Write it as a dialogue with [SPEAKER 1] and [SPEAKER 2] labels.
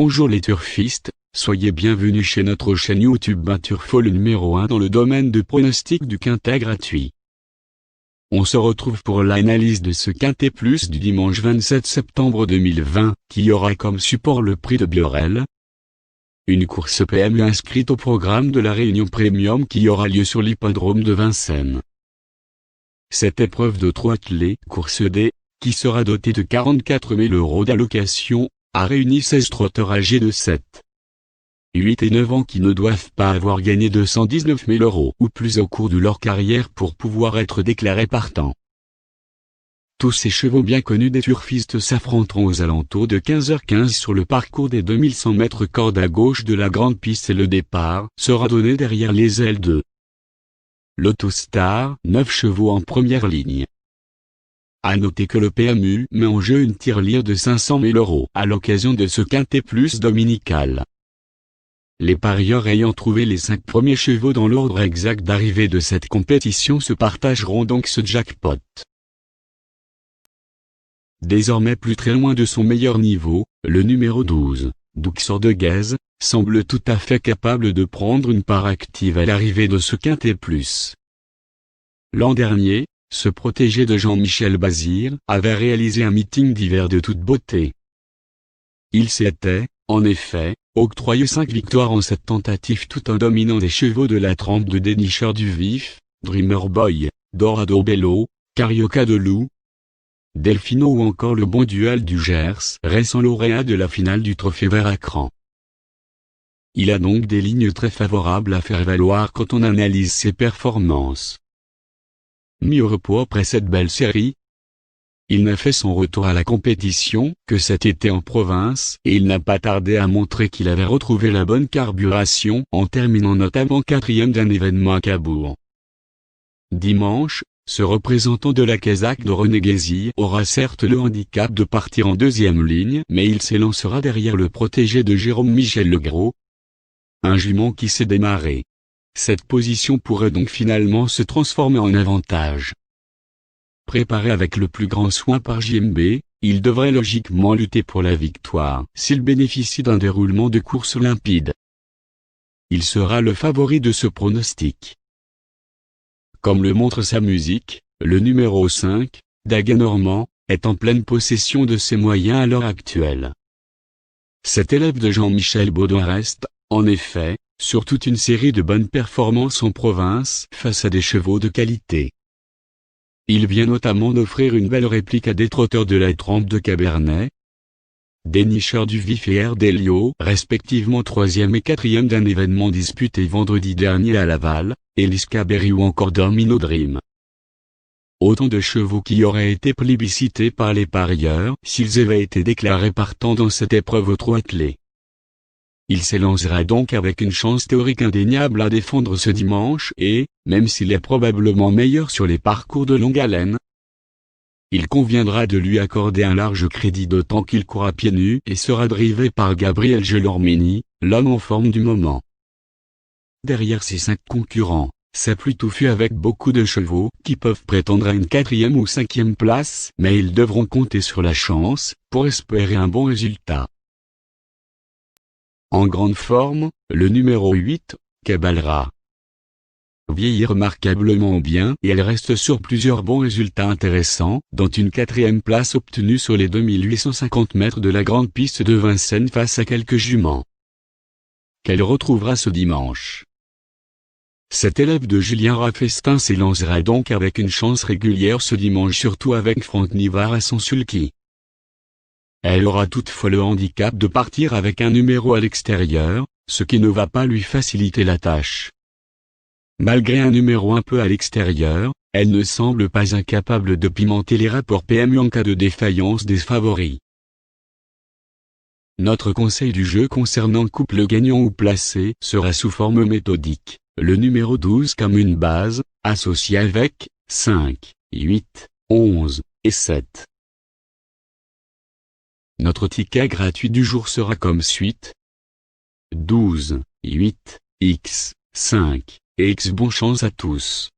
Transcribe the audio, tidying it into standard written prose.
[SPEAKER 1] Bonjour les turfistes, soyez bienvenus chez notre chaîne YouTube Turfo, le numéro 1 dans le domaine de pronostic du quintet gratuit. On se retrouve pour l'analyse de ce quintet plus du dimanche 27 septembre 2020, qui aura comme support le prix de Biorel. Une course PMU inscrite au programme de la Réunion Premium qui aura lieu sur l'hippodrome de Vincennes. Cette épreuve de trot attelé, course D, qui sera dotée de 44 000 € d'allocation, a réuni 16 trotteurs âgés de 7, 8 et 9 ans qui ne doivent pas avoir gagné 219 000 € ou plus au cours de leur carrière pour pouvoir être déclarés partants. Tous ces chevaux bien connus des turfistes s'affronteront aux alentours de 15h15 sur le parcours des 2100 mètres corde à gauche de la grande piste et le départ sera donné derrière les ailes de l'Autostar, 9 chevaux en première ligne. À noter que le PMU met en jeu une tirelire de 500 000 € à l'occasion de ce quintet plus dominical. Les parieurs ayant trouvé les 5 premiers chevaux dans l'ordre exact d'arrivée de cette compétition se partageront donc ce jackpot. Désormais plus très loin de son meilleur niveau, le numéro 12, Duxor de Guèze, semble tout à fait capable de prendre une part active à l'arrivée de ce quintet plus. L'an dernier, ce protégé de Jean-Michel Bazir avait réalisé un meeting d'hiver de toute beauté. Il s'était, en effet, octroyé 5 victoires en cette tentative tout en dominant des chevaux de la trempe de Dénicheur du Vif, Dreamer Boy, Dorado Bello, Carioca de Loup, Delfino ou encore le bon duel du Gers, récent lauréat de la finale du Trophée Vert-Acran. Il a donc des lignes très favorables à faire valoir quand on analyse ses performances. Mis au repos après cette belle série, il n'a fait son retour à la compétition que cet été en province et il n'a pas tardé à montrer qu'il avait retrouvé la bonne carburation en terminant notamment 4e d'un événement à Cabourg. Dimanche, ce représentant de la Casaque de René Guézy aura certes le handicap de partir en deuxième ligne mais il s'élancera derrière le protégé de Jérôme Michel Legros, un jument qui s'est démarré. Cette position pourrait donc finalement se transformer en avantage. Préparé avec le plus grand soin par JMB, il devrait logiquement lutter pour la victoire s'il bénéficie d'un déroulement de course limpide. Il sera le favori de ce pronostic. Comme le montre sa musique, le numéro 5, Daga Normand, est en pleine possession de ses moyens à l'heure actuelle. Cet élève de Jean-Michel Baudouin reste, en effet, sur toute une série de bonnes performances en province face à des chevaux de qualité. Il vient notamment d'offrir une belle réplique à des trotteurs de la trempe de Cabernet, Dénicheur du Vif et Erdelio, respectivement 3e et 4e d'un événement disputé vendredi dernier à Laval, Elise Caberry ou encore Domino Dream. Autant de chevaux qui auraient été plébiscités par les parieurs s'ils avaient été déclarés partants dans cette épreuve au trot attelé. Il s'élancera donc avec une chance théorique indéniable à défendre ce dimanche et, même s'il est probablement meilleur sur les parcours de longue haleine, il conviendra de lui accorder un large crédit d'autant qu'il courra pieds nus et sera drivé par Gabriel Gelormini, l'homme en forme du moment. Derrière ces 5 concurrents, c'est plus touffu avec beaucoup de chevaux qui peuvent prétendre à une 4e ou 5e place, mais ils devront compter sur la chance pour espérer un bon résultat. En grande forme, le numéro 8, Cabalra, vieillit remarquablement bien et elle reste sur plusieurs bons résultats intéressants, dont une 4e place obtenue sur les 2850 mètres de la grande piste de Vincennes face à quelques juments qu'elle retrouvera ce dimanche. Cet élève de Julien Raffestin s'élancera donc avec une chance régulière ce dimanche, surtout avec Franck Nivard à son sulky. Elle aura toutefois le handicap de partir avec un numéro à l'extérieur, ce qui ne va pas lui faciliter la tâche. Malgré un numéro un peu à l'extérieur, elle ne semble pas incapable de pimenter les rapports PMU en cas de défaillance des favoris. Notre conseil du jeu concernant couple gagnant ou placé sera sous forme méthodique, le numéro 12 comme une base, associé avec 5, 8, 11 et 7. Notre ticket gratuit du jour sera comme suite: 12, 8, X, 5, et X. Bonne chance à tous.